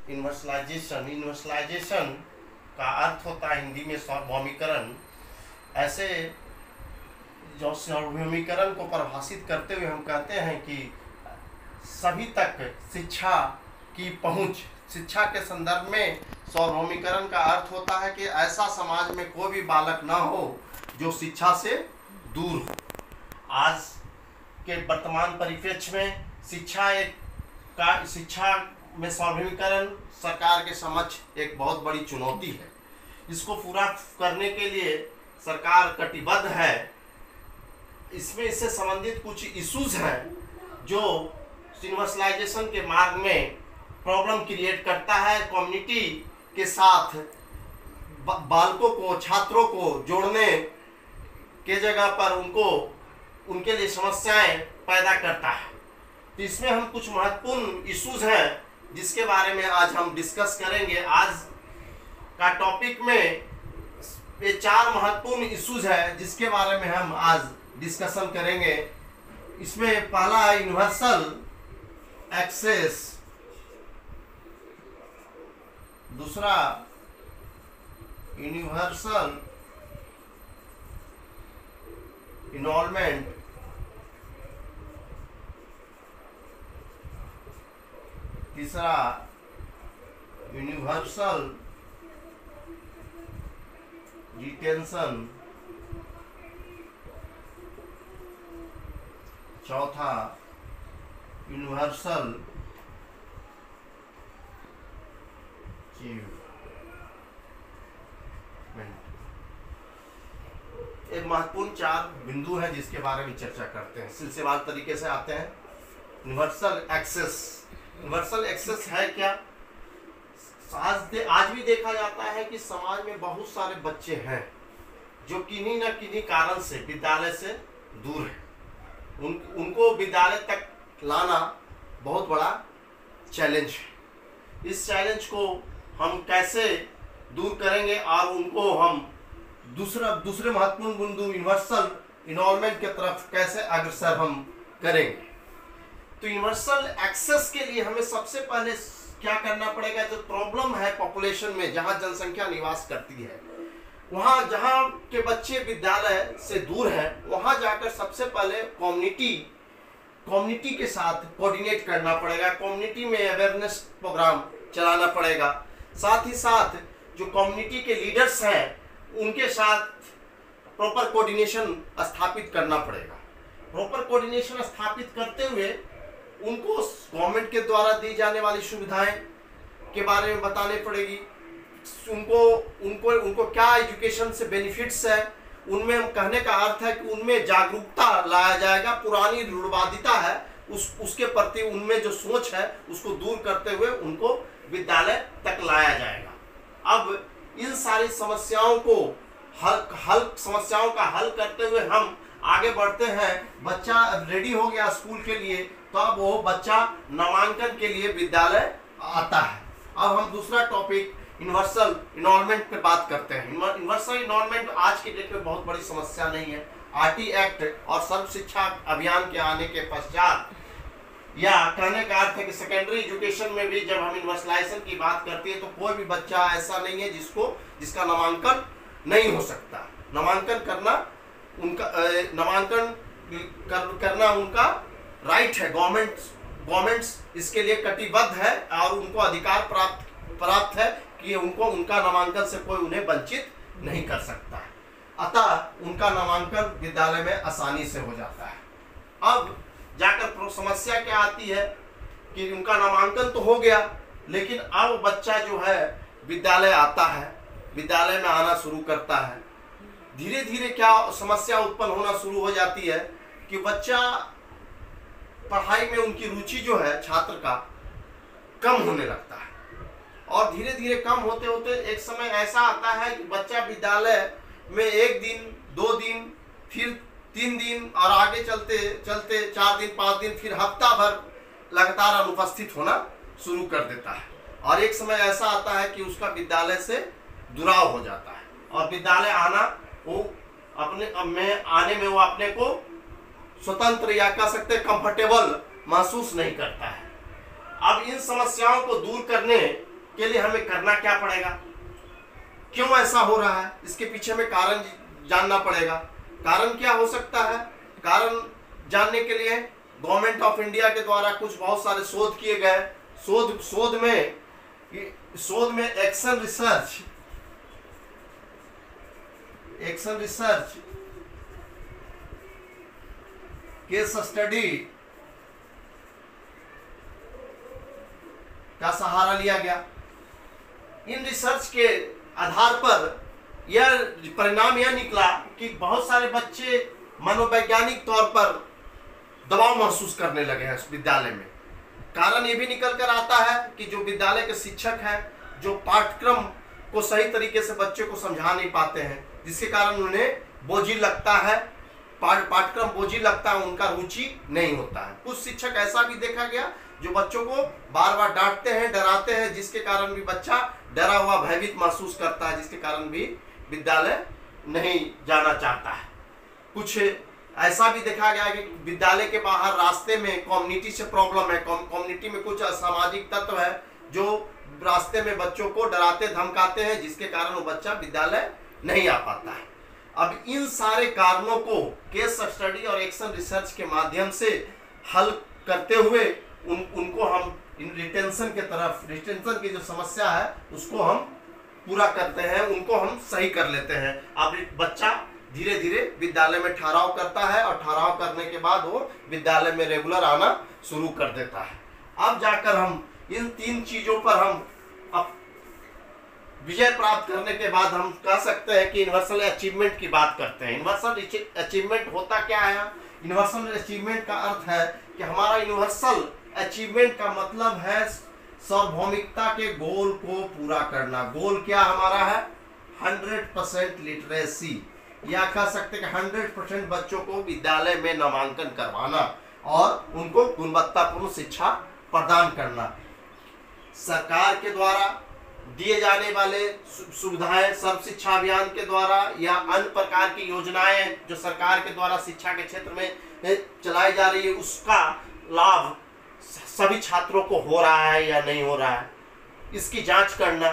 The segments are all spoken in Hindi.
यूनिवर्सलाइजेशन का अर्थ होता है हिंदी में सार्वभौमिकरण। ऐसे जो सार्वभौमिकरण को परिभाषित करते हुए हम कहते हैं कि सभी तक शिक्षा की पहुंच, शिक्षा के संदर्भ में सार्वभौमिकरण का अर्थ होता है कि ऐसा समाज में कोई भी बालक ना हो जो शिक्षा से दूर हो। आज के वर्तमान परिप्रेक्ष्य में शिक्षा में सार्वभौमिकरण सरकार के समक्ष एक बहुत बड़ी चुनौती है। इसको पूरा करने के लिए सरकार कटिबद्ध है। इसमें इससे संबंधित कुछ इश्यूज हैं जो यूनिवर्सलाइजेशन के मार्ग में प्रॉब्लम क्रिएट करता है। कम्युनिटी के साथ बालकों को, छात्रों को जोड़ने के जगह पर उनके लिए समस्याएं पैदा करता है। तो इसमें हम कुछ महत्वपूर्ण इश्यूज हैं जिसके बारे में आज हम डिस्कस करेंगे। आज का टॉपिक में ये 4 महत्वपूर्ण इश्यूज है जिसके बारे में हम आज डिस्कशन करेंगे। इसमें पहला है यूनिवर्सल एक्सेस, दूसरा यूनिवर्सल इनरोलमेंट, तीसरा यूनिवर्सल डिटेंशन, चौथा यूनिवर्सल एक महत्वपूर्ण 4 बिंदु है जिसके बारे में चर्चा करते हैं। सिलसिलेवार तरीके से आते हैं। यूनिवर्सल एक्सेस, यूनिवर्सल एक्सेस है क्या? आज भी देखा जाता है कि समाज में बहुत सारे बच्चे हैं जो किन्हीं न किन्हीं कारण से विद्यालय से दूर हैं। उनको विद्यालय तक लाना बहुत बड़ा चैलेंज है। इस चैलेंज को हम कैसे दूर करेंगे और उनको हम दूसरे महत्वपूर्ण बिंदु यूनिवर्सल इनरोलमेंट की तरफ कैसे अग्रसर हम करेंगे। तो यूनिवर्सल एक्सेस के लिए हमें सबसे पहले क्या करना पड़ेगा? जो प्रॉब्लम है पॉपुलेशन में, जहां जनसंख्या निवास करती है, वहां जहां के बच्चे विद्यालय से दूर हैं, वहां जाकर सबसे पहले कम्युनिटी के साथ कोऑर्डिनेट करना पड़ेगा। कम्युनिटी में अवेयरनेस प्रोग्राम चलाना पड़ेगा। साथ ही साथ जो कम्युनिटी के लीडर्स हैं उनके साथ प्रॉपर कोऑर्डिनेशन स्थापित करना पड़ेगा। प्रॉपर कोऑर्डिनेशन स्थापित करते हुए उनको गवर्नमेंट के द्वारा दी जाने वाली सुविधाएं के बारे में बताने पड़ेगी। उनको क्या एजुकेशन से बेनिफिट्स है, उनमें हम कहने का अर्थ है कि उनमें जागरूकता लाया जाएगा। पुरानी रूढ़वादिता है उसके प्रति उनमें जो सोच है उसको दूर करते हुए उनको विद्यालय तक लाया जाएगा। अब इन सारी समस्याओं का हल करते हुए हम आगे बढ़ते हैं। बच्चा रेडी हो गया स्कूल के लिए, तो अब वो बच्चा नामांकन के लिए विद्यालय आता है। अब हम दूसरा टॉपिक यूनिवर्सल इनरोलमेंट पे बात करते हैं। यूनिवर्सल इनरोलमेंट आज की डेट में बहुत बड़ी समस्या नहीं है। आरटी एक्ट और सर्व शिक्षा अभियान के आने के पश्चात, या कहने का अर्थ है कि सेकेंडरी एजुकेशन में भी जब हम यूनिवर्सलाइजेशन की बात करते हैं तो कोई भी बच्चा ऐसा नहीं है जिसका नामांकन नहीं हो सकता। नामांकन करना उनका राइट है। गवर्नमेंट्स इसके लिए कटिबद्ध है और उनको अधिकार प्राप्त है कि उनका नामांकन से कोई उन्हें वंचित नहीं कर सकता है। अतः उनका नामांकन विद्यालय में आसानी से हो जाता है। अब जाकर समस्या क्या आती है कि उनका नामांकन तो हो गया, लेकिन अब बच्चा जो है विद्यालय आता है, विद्यालय में आना शुरू करता है। धीरे धीरे क्या समस्या उत्पन्न होना शुरू हो जाती है कि बच्चा पढ़ाई में उनकी रुचि जो है छात्र का कम होने लगता है, और धीरे धीरे कम होते होते एक समय ऐसा आता है कि बच्चा विद्यालय में 1 दिन, 2 दिन, फिर 3 दिन और आगे चलते चलते 4 दिन, 5 दिन, फिर हफ्ता भर लगातार अनुपस्थित होना शुरू कर देता है। और एक समय ऐसा आता है कि उसका विद्यालय से दुराव हो जाता है और विद्यालय आने में वो अपने को स्वतंत्र या कह सकते कंफर्टेबल महसूस नहीं करता है। अब इन समस्याओं को दूर करने के लिए हमें करना क्या पड़ेगा, क्यों ऐसा हो रहा है, इसके पीछे में कारण जानना पड़ेगा। कारण क्या हो सकता है? कारण जानने के लिए गवर्नमेंट ऑफ इंडिया के द्वारा कुछ बहुत सारे शोध किए गए। शोध में एक्शन रिसर्च, केस स्टडी का सहारा लिया गया। इन रिसर्च के आधार पर यह परिणाम यह निकला कि बहुत सारे बच्चे मनोवैज्ञानिक तौर पर दबाव महसूस करने लगे हैं विद्यालय में। कारण ये भी निकल कर आता है कि जो विद्यालय के शिक्षक हैं, जो पाठ्यक्रम को सही तरीके से बच्चों को समझा नहीं पाते हैं, जिसके कारण उन्हें बोझिल लगता है, पाठ्यक्रम बोझिल लगता है, उनका रुचि नहीं होता है। कुछ शिक्षक ऐसा भी देखा गया जो बच्चों को बार बार डांटते हैं, डराते हैं, जिसके कारण भी बच्चा डरा हुआ, भयभीत महसूस करता है, जिसके कारण भी विद्यालय नहीं जाना चाहता है। कुछ ऐसा भी देखा गया कि विद्यालय के बाहर रास्ते में कम्युनिटी से प्रॉब्लम है, कम्युनिटी में कुछ असामाजिक तत्व है जो रास्ते में बच्चों को डराते धमकाते हैं, जिसके कारण वो बच्चा विद्यालय नहीं आ पाता है। अब इन सारे कारणों को केस स्टडी और एक्शन रिसर्च के माध्यम से हल करते हुए उनको हम रिटेंशन की जो समस्या है उसको हम पूरा करते हैं, उनको हम सही कर लेते हैं। अब बच्चा धीरे धीरे विद्यालय में ठहराव करता है और ठहराव करने के बाद वो विद्यालय में रेगुलर आना शुरू कर देता है। अब जाकर हम इन 3 चीजों पर हम अब विजय प्राप्त करने के बाद हम कह सकते हैं कि यूनिवर्सल अचीवमेंट की बात करते हैं। यूनिवर्सल अचीवमेंट होता क्या है? यूनिवर्सल अचीवमेंट का अर्थ है कि हमारा यूनिवर्सल अचीवमेंट का मतलब है सार्वभौमिकता के गोल को पूरा करना। गोल क्या हमारा है? 100% लिटरेसी, या कह सकते हैं कि 100% बच्चों को विद्यालय में नामांकन करवाना और उनको गुणवत्तापूर्ण शिक्षा प्रदान करना। सरकार के द्वारा दिए जाने वाले सुविधाएं, सर्व शिक्षा अभियान के द्वारा या अन्य प्रकार की योजनाएं जो सरकार के द्वारा शिक्षा के क्षेत्र में चलाई जा रही है, उसका लाभ सभी छात्रों को हो रहा है या नहीं हो रहा है, इसकी जांच करना,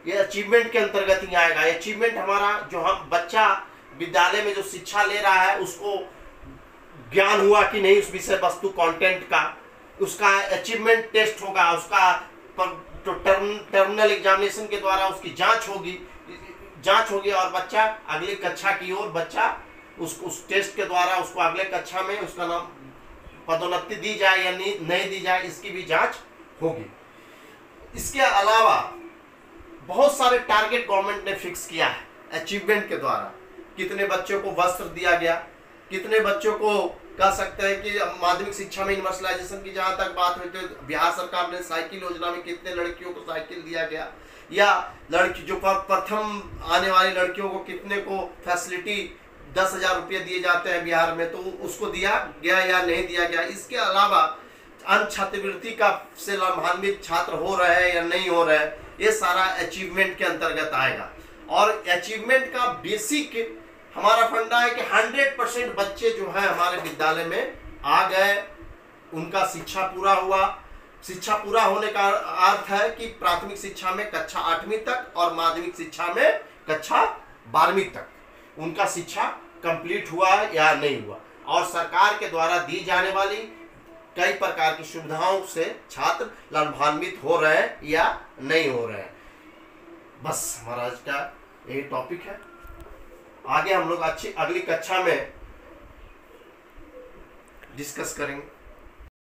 ये अचीवमेंट के अंतर्गत ही आएगा। अचीवमेंट हमारा जो हम बच्चा विद्यालय में जो शिक्षा ले रहा है उसको ज्ञान हुआ कि नहीं उस विषय वस्तु कंटेंट का, उसका अचीवमेंट टेस्ट होगा, उसका तो टर्मिनल एग्जामिनेशन के द्वारा उसकी जांच होगी और बच्चा अगली कक्षा की ओर बच्चा उस टेस्ट के द्वारा उसको अगले कक्षा में उसका नाम पदोन्नति दी जाए या नहीं दी जाए, इसकी भी जांच होगी। इसके अलावा बहुत सारे टारगेट गवर्नमेंट ने फिक्स किया है अचीवमेंट के द्वारा। कितने बच्चों को वस्त्र दिया गया, कितने बच्चों को कह सकते हैं कि माध्यमिक शिक्षा में यूनिवर्सलाइजेशन की जहां तक बात हुई तो बिहार सरकार ने साइकिल योजना में कितने लड़कियों को साइकिल दिया गया, या लड़की जो प्रथम आने वाली लड़कियों को कितने को फैसिलिटी 10,000 रुपये दिए जाते हैं बिहार में, तो उसको दिया गया या नहीं दिया गया। इसके अलावा अन्य छात्रवृत्ति का से लाभान्वित छात्र हो रहे हैं या नहीं हो रहे हैं, ये सारा अचीवमेंट के अंतर्गत आएगा। और अचीवमेंट का बेसिक हमारा फंडा है कि 100% बच्चे जो है हमारे विद्यालय में आ गए, उनका शिक्षा पूरा हुआ। शिक्षा पूरा होने का अर्थ है कि प्राथमिक शिक्षा में कक्षा 8वीं तक और माध्यमिक शिक्षा में कक्षा 12वीं तक उनका शिक्षा कंप्लीट हुआ या नहीं हुआ, और सरकार के द्वारा दी जाने वाली कई प्रकार की सुविधाओं से छात्र लाभान्वित हो रहे हैं या नहीं हो रहे हैं। बस हमारा आज का यही टॉपिक है। आगे हम लोग अगली कक्षा में डिस्कस करेंगे।